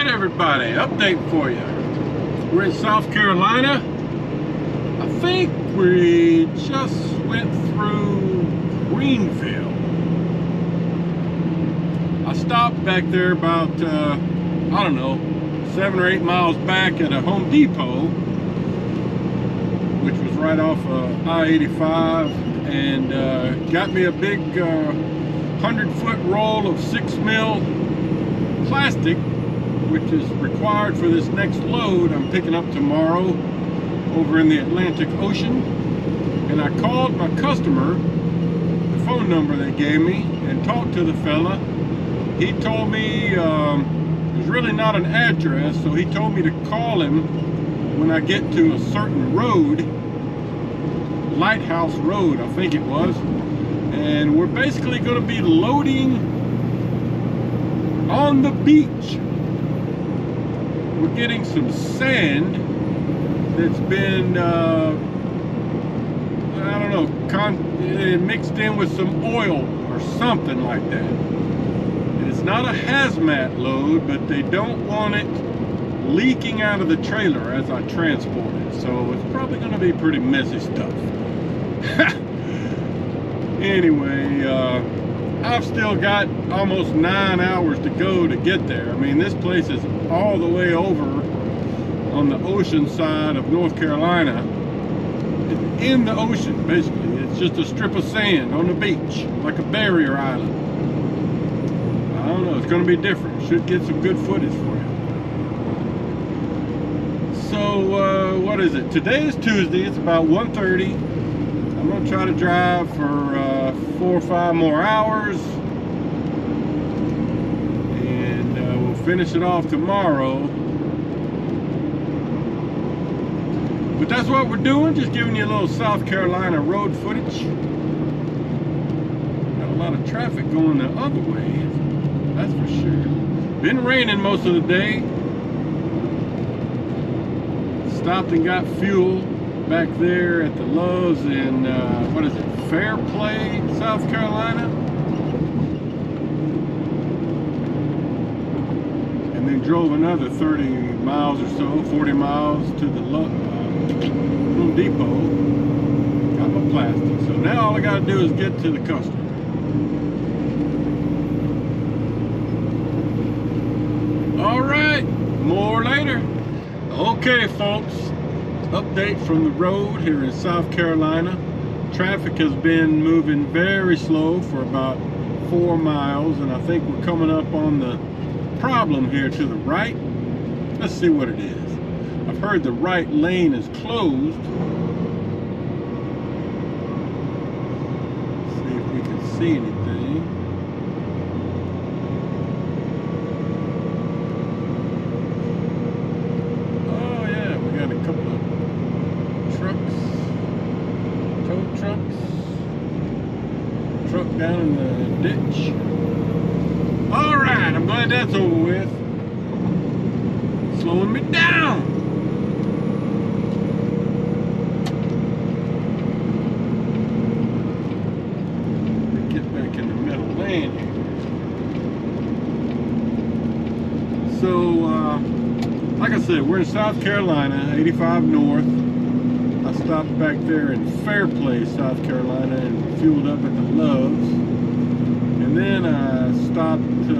right, everybody, update for you. We're in South Carolina. I think we just went through Greenville. I stopped back there about, I don't know, 7 or 8 miles back at a Home Depot, which was right off I-85, and got me a big 100-foot roll of 6mm plastic, which is required for this next load I'm picking up tomorrow over in the Atlantic Ocean. And I called my customer, the phone number they gave me, and talked to the fella. He told me there's really not an address, so he told me to call him when I get to a certain road, Lighthouse Road I think it was, and we're basically going to be loading on the beach. We're getting some sand that's been, I don't know, mixed in with some oil or something like that. And it's not a hazmat load, but they don't want it leaking out of the trailer as I transport it. So it's probably going to be pretty messy stuff. Anyway, I've still got almost 9 hours to go to get there. I mean, this place is all the way over on the ocean side of North Carolina. It's in the ocean, basically. It's just a strip of sand on the beach, like a barrier island. I don't know, it's going to be different. Should get some good footage for you. So, what is it? Today is Tuesday. It's about 1:30. I'm going to try to drive for 4 or 5 more hours, and we'll finish it off tomorrow. But that's what we're doing, just giving you a little South Carolina road footage. Got a lot of traffic going the other way, that's for sure. Been raining most of the day. Stopped and got fuel back there at the Lowe's in, what is it, Fairplay, South Carolina. And then drove another 30 miles or so, 40 miles to the Home Depot. Got my plastic. So now all I got to do is get to the customer. All right, more later. Okay, folks. Update from the road here in South Carolina. Traffic has been moving very slow for about 4 miles, and I think we're coming up on the problem here to the right. Let's see what it is. I've heard the right lane is closed. Let's see if we can see anything. Oh yeah, we got a couple of trucks, tow trucks, truck down in the ditch. All right, I'm glad that's over with. Slowing me down. Get back in the middle lane here. So, like I said, we're in South Carolina, 85 North. I stopped back there in Fairplay, South Carolina, and fueled up at the Love's. And then I stopped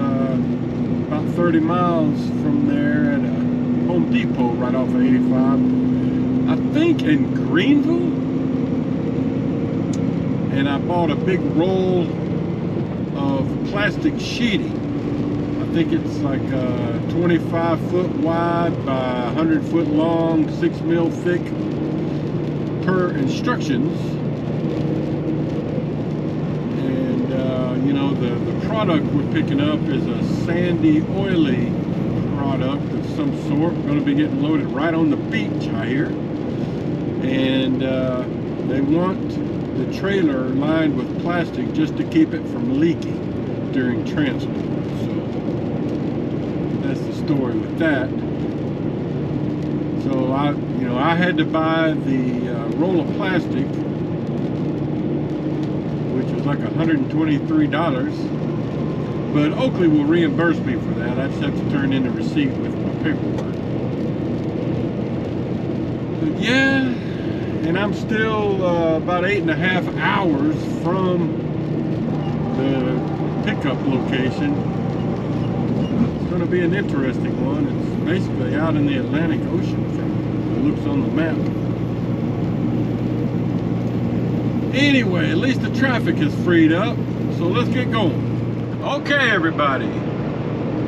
about 30 miles from there at a Home Depot right off of 85. I think in Greenville. And I bought a big roll of plastic sheeting. I think it's like 25 foot wide by 100 foot long, 6mm thick. Per instructions. And you know, the product we're picking up is a sandy, oily product of some sort. We're going to be getting loaded right on the beach, I hear. And they want the trailer lined with plastic just to keep it from leaking during transport. So that's the story with that. So I had to buy the roll of plastic, which was like $123. But Oakley will reimburse me for that. I just have to turn in a receipt with my paperwork. But yeah, and I'm still about 8.5 hours from the pickup location. It's going to be an interesting one. It's basically out in the Atlantic Ocean from the looks on the map. Anyway, at least the traffic has freed up, so let's get going. Okay, everybody.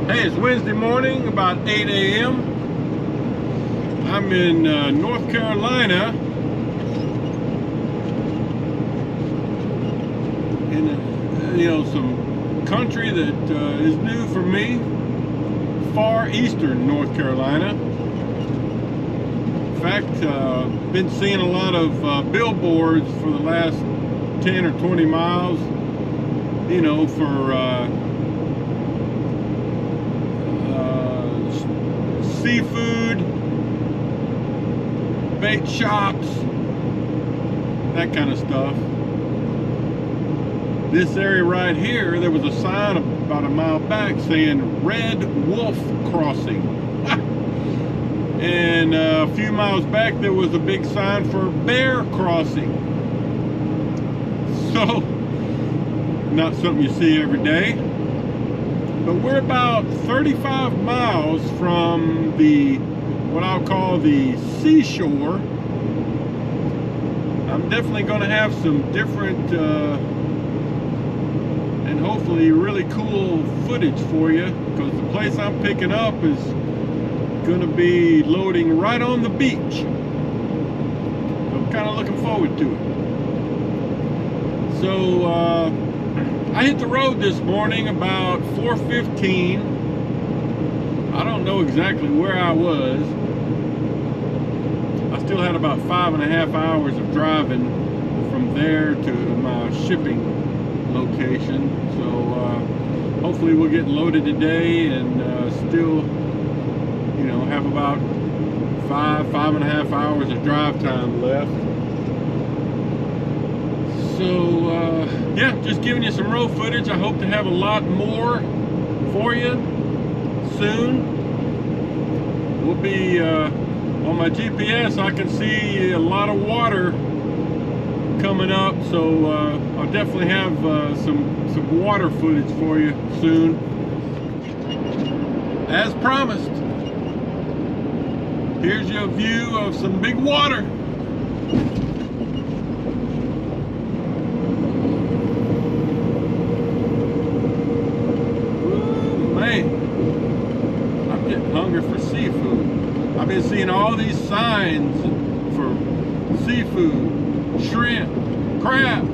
Hey, it's Wednesday morning, about 8 a.m. I'm in North Carolina, in some country that is new for me. Far eastern North Carolina. In fact, been seeing a lot of billboards for the last 10 or 20 miles, for seafood, bait shops, that kind of stuff. This area right here, there was a sign about a mile back saying Red Wolf Crossing. And a few miles back, there was a big sign for Bear Crossing. So, not something you see every day. But we're about 35 miles from what I'll call the seashore. I'm definitely going to have some different and hopefully really cool footage for you, because the place I'm picking up is going to be loading right on the beach. I'm kind of looking forward to it. So I hit the road this morning about 4:15. I don't know exactly where I was. I still had about 5.5 hours of driving from there to my shipping location. So hopefully we'll get loaded today and still, have about 5.5 hours of drive time left. So yeah, just giving you some road footage. I hope to have a lot more for you soon. We'll be on my GPS. I can see a lot of water coming up, so I'll definitely have some water footage for you soon, as promised. Here's your view of some big water. Ooh, man, I'm getting hungry for seafood. I've been seeing all these signs for seafood, shrimp, crab.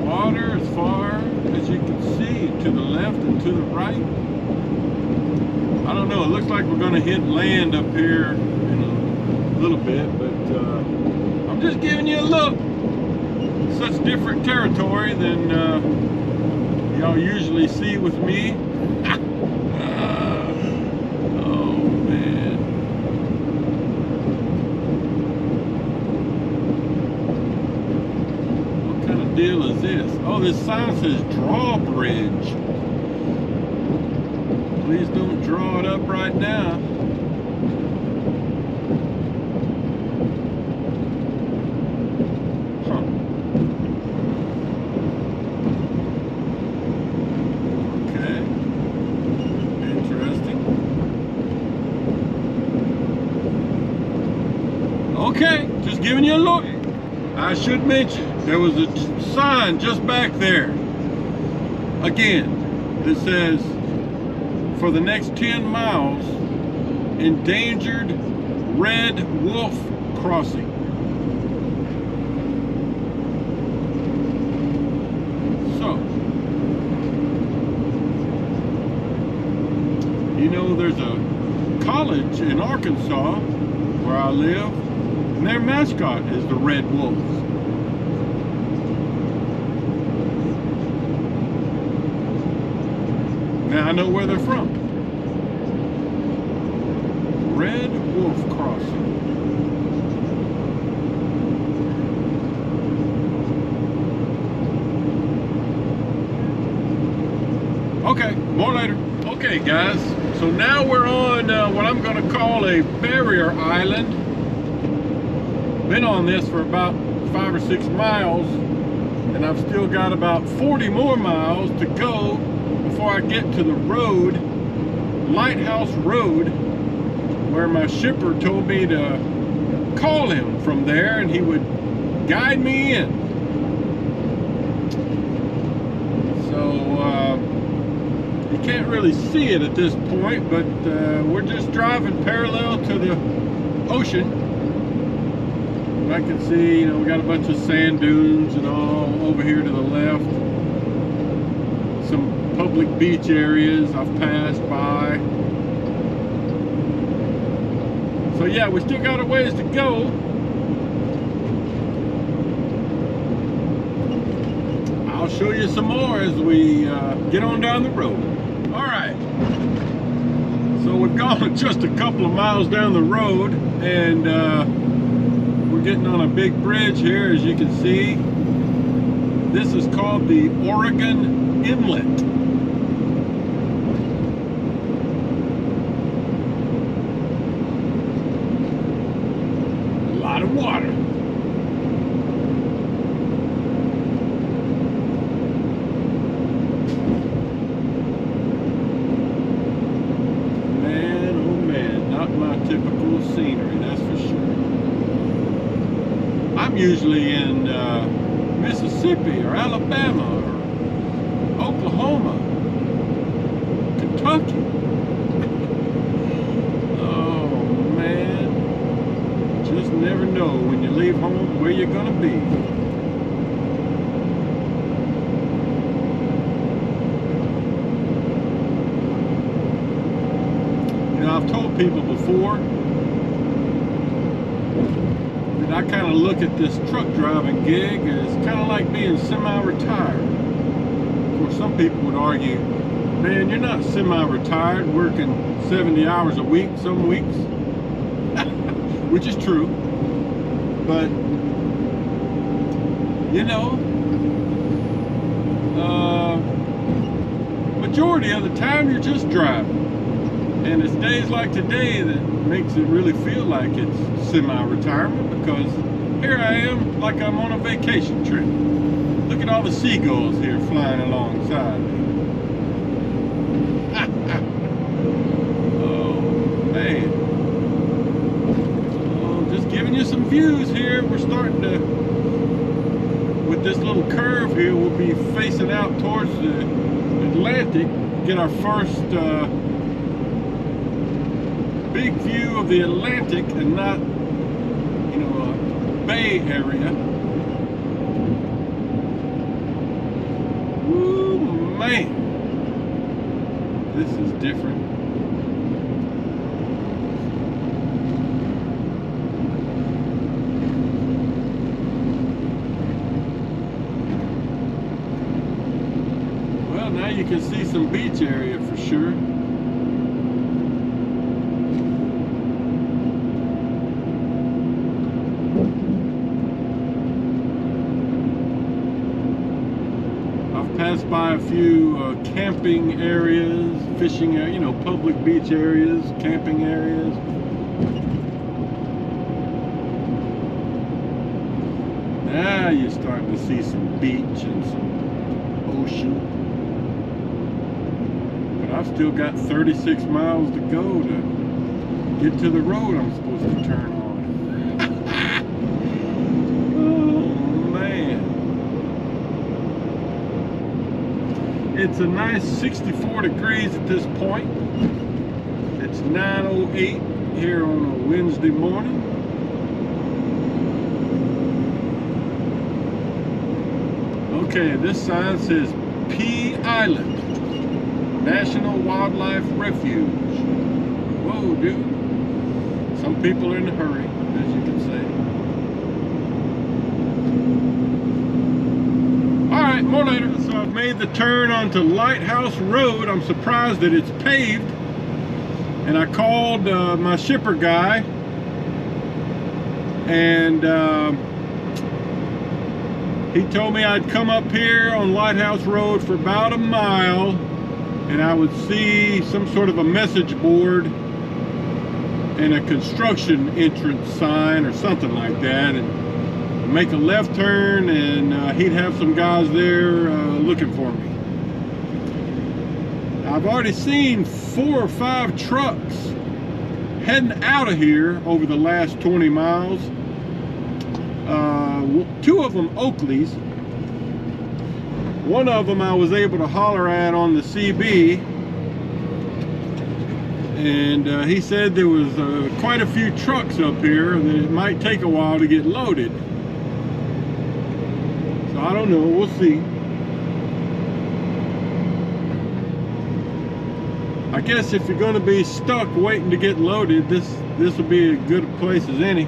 Water as far as you can see to the left and to the right. I don't know, it looks like we're going to hit land up here in a little bit, but I'm just giving you a look. Such different territory than y'all usually see with me. Oh man. What kind of deal is this? Oh, this sign says drawbridge. Please don't draw it up right now. Okay, just giving you a look. I should mention, there was a sign just back there. Again, that says, for the next 10 miles, endangered Red Wolf Crossing. So, there's a college in Arkansas where I live, and their mascot is the Red Wolves. Now I know where they're from. Red Wolf Crossing. More later. Okay, guys. So now we're on what I'm going to call a barrier island. Been on this for about 5 or 6 miles, and I've still got about 40 more miles to go before I get to the road, Lighthouse Road, where my shipper told me to call him from there and he would guide me in. So you can't really see it at this point, but we're just driving parallel to the ocean. I can see, you know, we got a bunch of sand dunes and all over here to the left. Some public beach areas I've passed by. So yeah, we still got a ways to go. I'll show you some more as we get on down the road. All right. So we've gone just a couple of miles down the road, and we're getting on a big bridge here, as you can see. This is called the Oregon Inlet. A lot of water. Man, oh man, not my typical scenery, that's for sure. I'm usually in Mississippi or Alabama or Oklahoma, Kentucky. Oh man, just never know when you leave home where you're gonna be. You know, I've told people before that I kind of look at this truck driving gig as kind of like being semi-retired. Of course, some people would argue, man, you're not semi-retired working 70 hours a week some weeks, which is true. But, you know, majority of the time you're just driving. And it's days like today that makes it really feel like it's semi-retirement, because here I am like I'm on a vacation trip. Look at all the seagulls here flying alongside me. Oh man. Oh, just giving you some views here. We're starting to, with this little curve here, we'll be facing out towards the Atlantic. Get our first big view of the Atlantic and not, you know, a bay area. Ooh, man. This is different. Well, now you can see some beach area for sure. Passed by a few camping areas, fishing, you know, public beach areas, camping areas. Now you're starting to see some beach and some ocean. But I've still got 36 miles to go to get to the road I'm supposed to turn on. It's a nice 64 degrees at this point. It's 9:08 here on a Wednesday morning. Okay, this sign says P Island, National Wildlife Refuge. Whoa, dude. Some people are in a hurry, as you can see. All right, more later. So I've made the turn onto Lighthouse Road. I'm surprised that it's paved. And I called my shipper guy, and he told me I'd come up here on Lighthouse Road for about a mile and I would see some sort of a message board and a construction entrance sign or something like that, and make a left turn, and he'd have some guys there looking for me. I've already seen 4 or 5 trucks heading out of here over the last 20 miles. 2 of them Oakleys. One of them I was able to holler at on the CB, and he said there was quite a few trucks up here and that it might take a while to get loaded. So I don't know, we'll see. I guess if you're going to be stuck waiting to get loaded, this will be as good a place as any.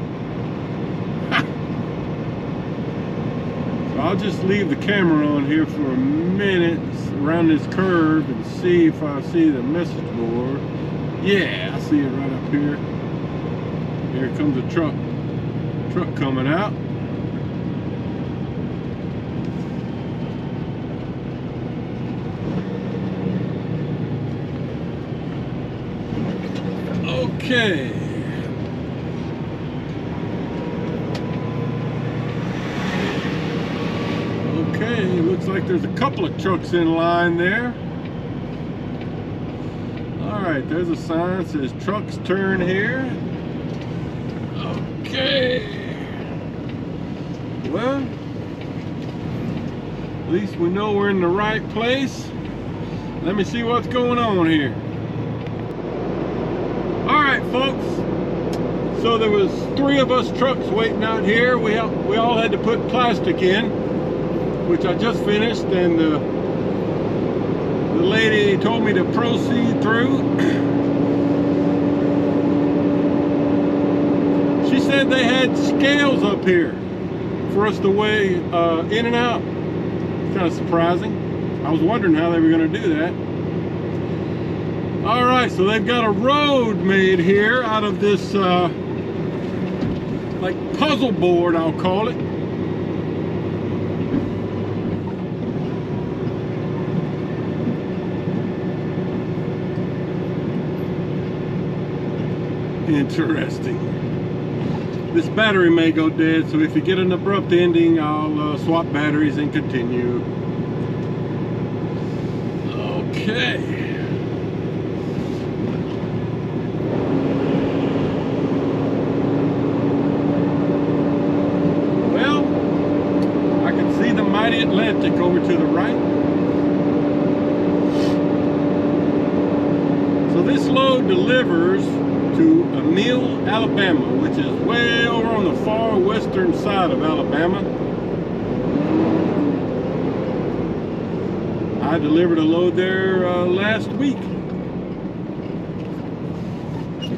So I'll just leave the camera on here for a minute around this curve and see if I see the message board. Yeah, I see it right up here. Here comes a truck coming out. Okay. Okay, looks like there's a couple of trucks in line there. Alright, there's a sign that says trucks turn here. Okay. Well, at least we know we're in the right place. Let me see what's going on here. Alright folks, so there was 3 of us trucks waiting out here. We all had to put plastic in, which I just finished, and the lady told me to proceed through. She said they had scales up here for us to weigh in and out. It's kind of surprising. I was wondering how they were going to do that. Alright, so they've got a road made here out of this like puzzle board, I'll call it. Interesting. This battery may go dead, so if you get an abrupt ending, I'll swap batteries and continue. Okay. Atlantic over to the right. So this load delivers to Emile, Alabama, which is way over on the far western side of Alabama. I delivered a load there last week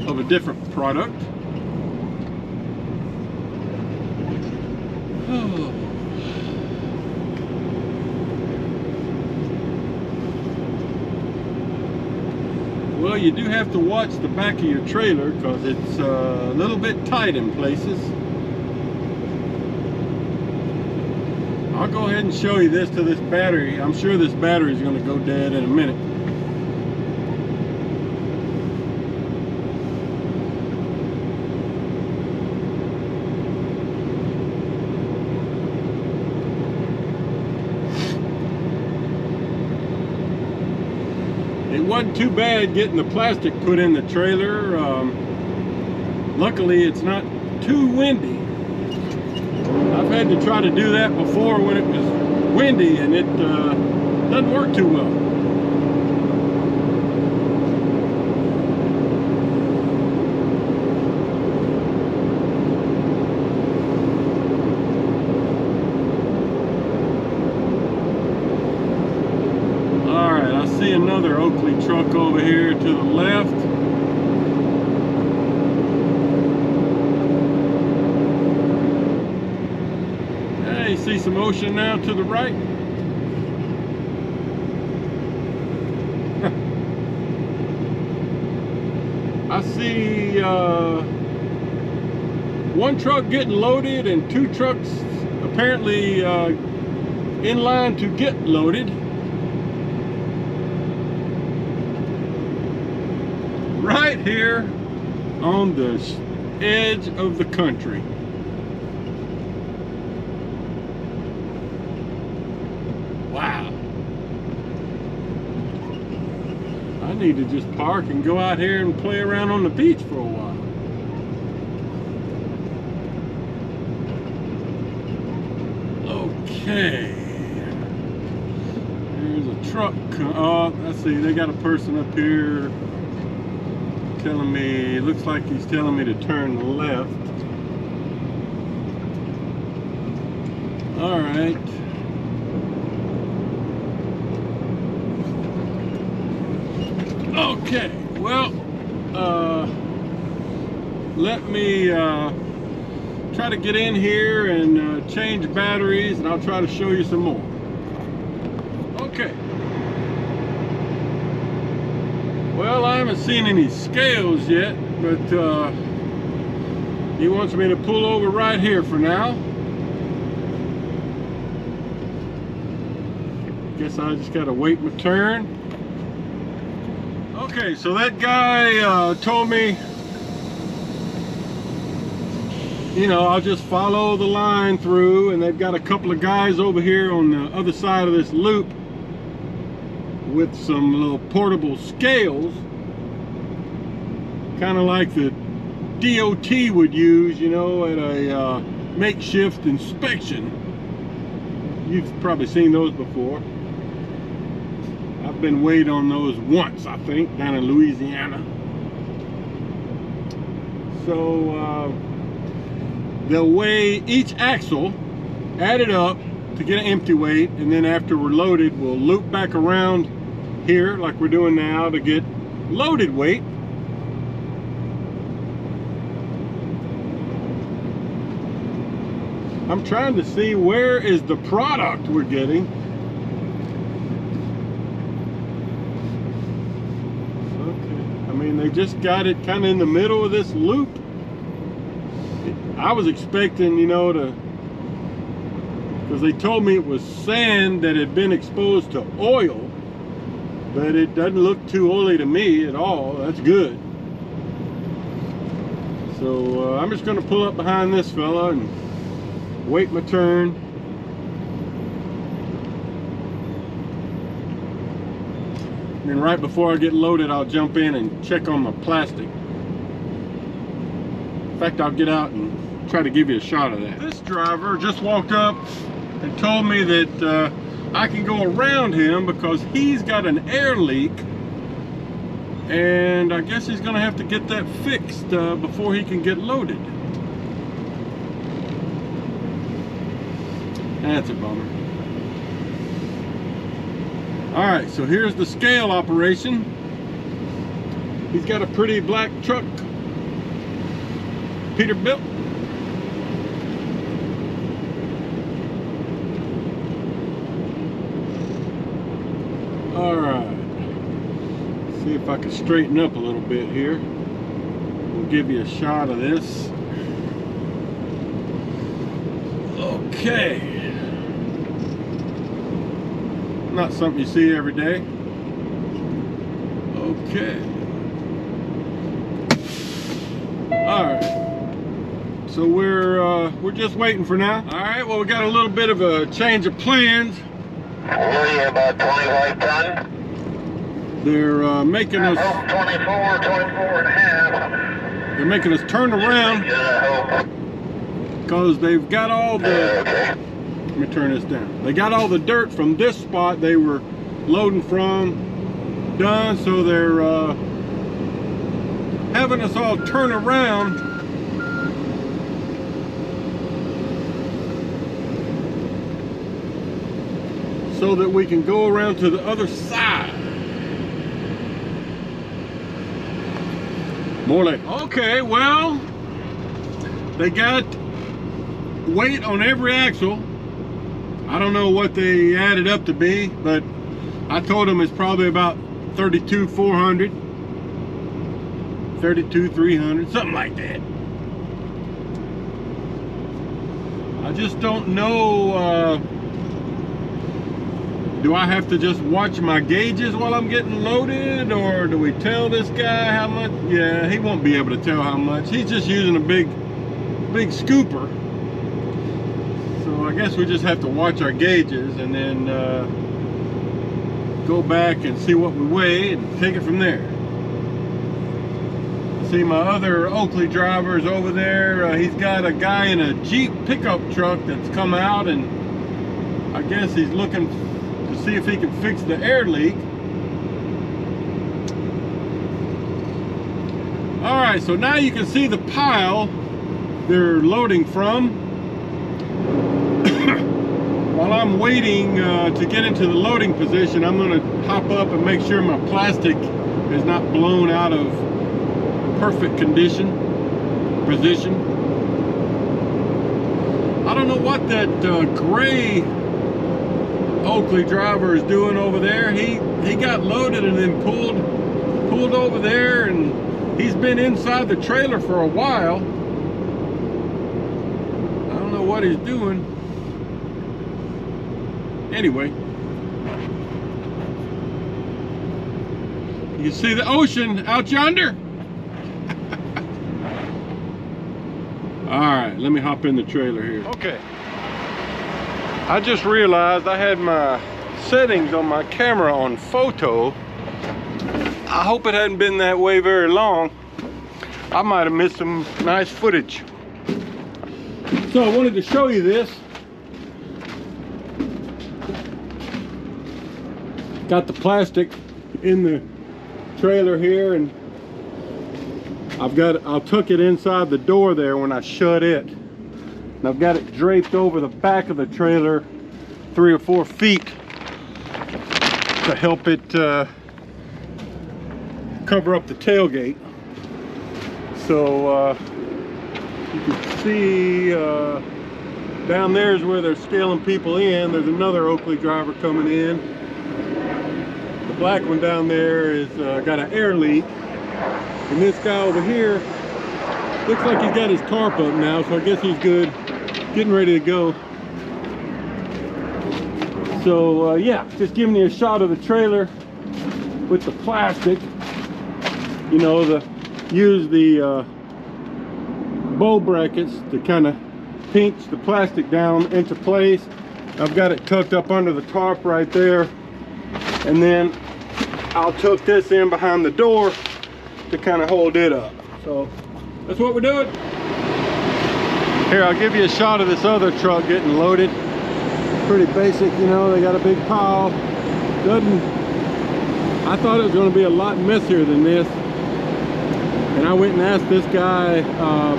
of a different product. Oh. Well, you do have to watch the back of your trailer because it's a little bit tight in places. I'll go ahead and show you this to this battery. I'm sure this battery is going to go dead in a minute. It wasn't too bad getting the plastic put in the trailer. Luckily, it's not too windy. I've had to try to do that before when it was windy, and it doesn't work too well. Alright, I see another Oakley truck over here to the left. You see some ocean now to the right. I see one truck getting loaded and 2 trucks apparently in line to get loaded. right here on the edge of the country. Wow. I need to just park and go out here and play around on the beach for a while. Okay. There's a truck. Oh, let's see. They got a person up here telling me, looks like he's telling me to turn left. All right. Okay, well, let me try to get in here and change batteries, and I'll try to show you some more. Okay. Well, I haven't seen any scales yet, but he wants me to pull over right here for now. Guess I just gotta wait my turn. Okay, so that guy told me, you know, I'll just follow the line through, and they've got a couple of guys over here on the other side of this loop with some little portable scales, kind of like the DOT would use, you know, at a makeshift inspection. You've probably seen those before. I've been weighed on those once, I think, down in Louisiana. So they'll weigh each axle, add it up to get an empty weight, and then after we're loaded, we'll loop back around here like we're doing now to get loaded weight. I'm trying to see where is the product we're getting. I mean, they just got it kind of in the middle of this loop. I was expecting, you know, because they told me it was sand that had been exposed to oil, but it doesn't look too oily to me at all. That's good. So I'm just going to pull up behind this fella and wait my turn. And then right before I get loaded, I'll jump in and check on my plastic. In fact, I'll get out and try to give you a shot of that. This driver just walked up and told me that I can go around him because he's got an air leak, and I guess he's gonna have to get that fixed before he can get loaded. That's a bummer. Alright, so here's the scale operation. He's got a pretty black truck, Peterbilt. Alright, see if I can straighten up a little bit here. We'll give you a shot of this. Okay. Not something you see every day. Okay. Alright. So we're just waiting for now. Alright, well, we got a little bit of a change of plans. What are you, about 25 ton? They're making us 24 and a half. They're making us turn around because they've got all the let me turn this down. They got all the dirt from this spot they were loading from done, so they're having us all turn around so that we can go around to the other side. More like, okay, well, they got weight on every axle. I don't know what they added up to be, but I told them it's probably about 32,400, 32,300, something like that. I just don't know Do I have to just watch my gauges while I'm getting loaded, or do we tell this guy how much? Yeah, he won't be able to tell how much. He's just using a big scooper. So I guess we just have to watch our gauges and then go back and see what we weigh and take it from there. See my other Oakley drivers over there. He's got a guy in a Jeep pickup truck that's come out, and I guess he's looking to see if he can fix the air leak. All right, so now you can see the pile they're loading from. While I'm waiting to get into the loading position, I'm going to hop up and make sure my plastic is not blown out of perfect position. I don't know what that gray Oakley driver is doing over there. He got loaded and then pulled over there, and he's been inside the trailer for a while. I don't know what he's doing. Anyway, you can see the ocean out yonder. All right, let me hop in the trailer here. Okay, I just realized I had my settings on my camera on photo. I hope it hadn't been that way very long. I might have missed some nice footage. So I wanted to show you this. Got the plastic in the trailer here, and I took it inside the door there when I shut it, and I've got it draped over the back of the trailer 3 or 4 feet to help it cover up the tailgate. So you can see down there is where they're scaling people in. There's another Oakley driver coming in. The black one down there is got an air leak, and this guy over here looks like he's got his tarp up now, so I guess he's good, getting ready to go. So yeah, just giving you a shot of the trailer with the plastic. You know, use the bow brackets to kind of pinch the plastic down into place. I've got it tucked up under the tarp right there, and then I'll tuck this in behind the door to kind of hold it up. So that's what we're doing. Here, I'll give you a shot of this other truck getting loaded. Pretty basic, you know, they got a big pile. I thought it was going to be a lot messier than this. And I went and asked this guy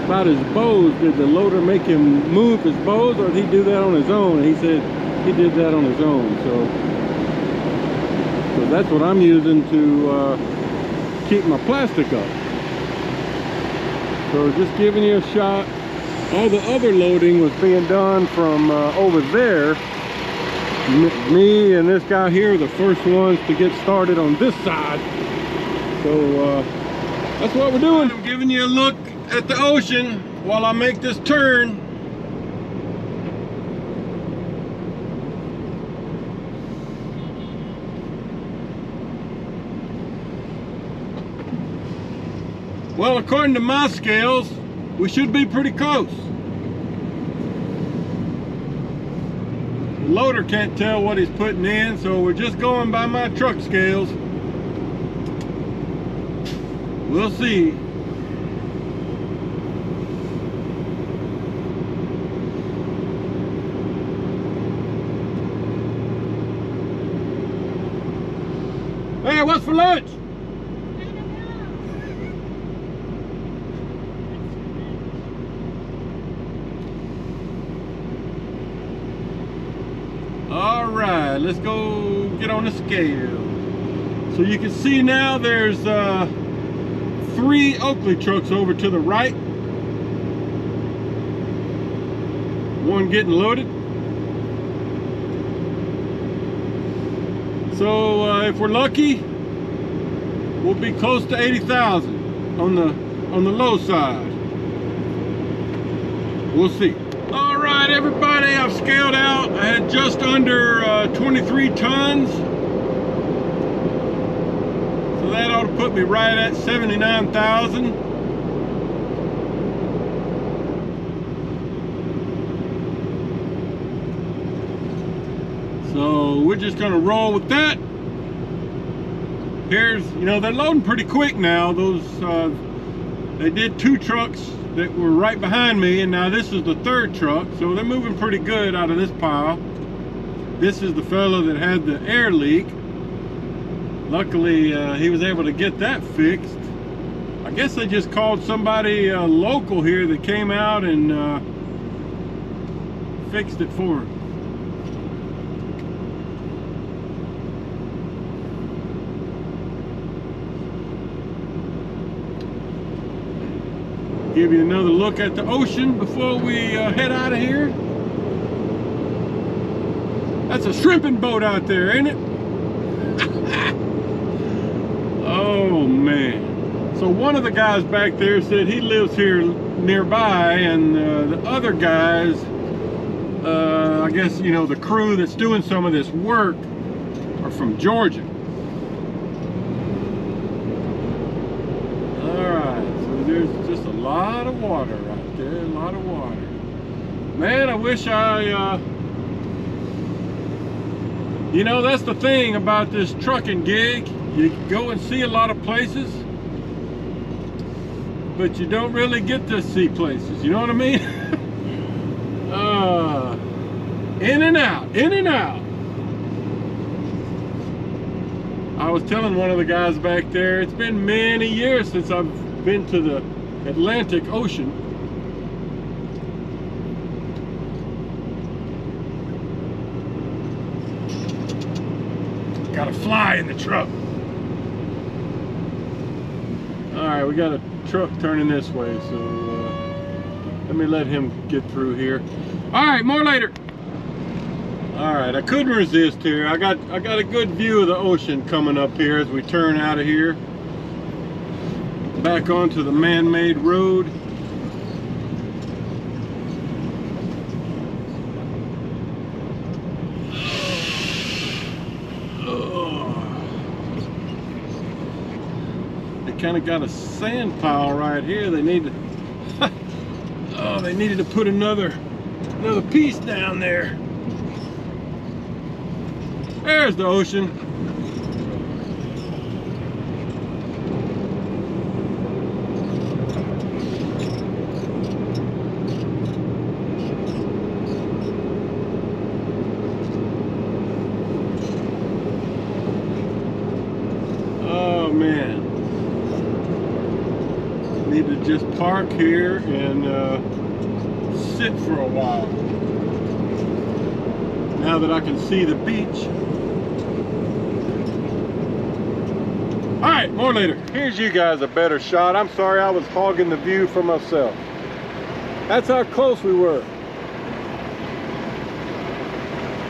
about his bows. Did the loader make him move his bows, or did he do that on his own? And he said he did that on his own. So that's what I'm using to keep my plastic up. So just giving you a shot. All the other loading was being done from over there. Me and this guy here are the first ones to get started on this side. So that's what we're doing. I'm giving you a look at the ocean while I make this turn. Well, according to my scales, we should be pretty close. The loader can't tell what he's putting in, so we're just going by my truck scales. We'll see. Hey, what's for lunch? All right, let's go get on the scale. So you can see now there's 3 Oakley trucks over to the right. One getting loaded. So if we're lucky, we'll be close to 80,000 on the low side. We'll see. All right. right, everybody, I've scaled out. I had just under 23 tons. So that ought to put me right at 79,000. So we're just gonna roll with that. Here's, you know, they're loading pretty quick now. Those, they did 2 trucks that were right behind me, and now this is the 3rd truck, so they're moving pretty good out of this pile. This is the fellow that had the air leak. Luckily, he was able to get that fixed. I guess they just called somebody local here that came out and fixed it for him. Give you another look at the ocean before we head out of here. That's a shrimping boat out there, ain't it? Oh man. So one of the guys back there said he lives here nearby, and the other guys, I guess, you know, the crew that's doing some of this work are from Georgia. There's just a lot of water right there, a lot of water. Man, I wish you know, that's the thing about this trucking gig. You go and see a lot of places, but you don't really get to see places, you know what I mean? In and out, in and out. I was telling one of the guys back there, it's been many years since I've been to the Atlantic Ocean. Got a fly in the truck. Alright, we got a truck turning this way, so let me let him get through here. Alright, more later. Alright, I couldn't resist here. I got a good view of the ocean coming up here as we turn out of here. Back onto the man-made road. They kind of got a sand pile right here. They need to oh, they needed to put another piece down there. There's the ocean. Oh man, need to just park here and sit for a while now that I can see the beach. Alright, more later. Here's you guys a better shot. I'm sorry I was hogging the view for myself. That's how close we were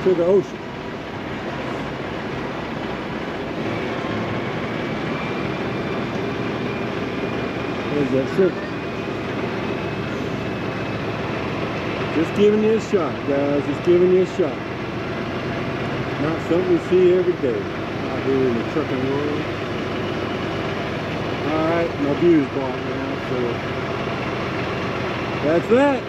to the ocean. There's that circle. Just giving you a shot, guys. Just giving you a shot. Not something you see every day out here in the trucking world. Alright, my view's blocked now, so that's that.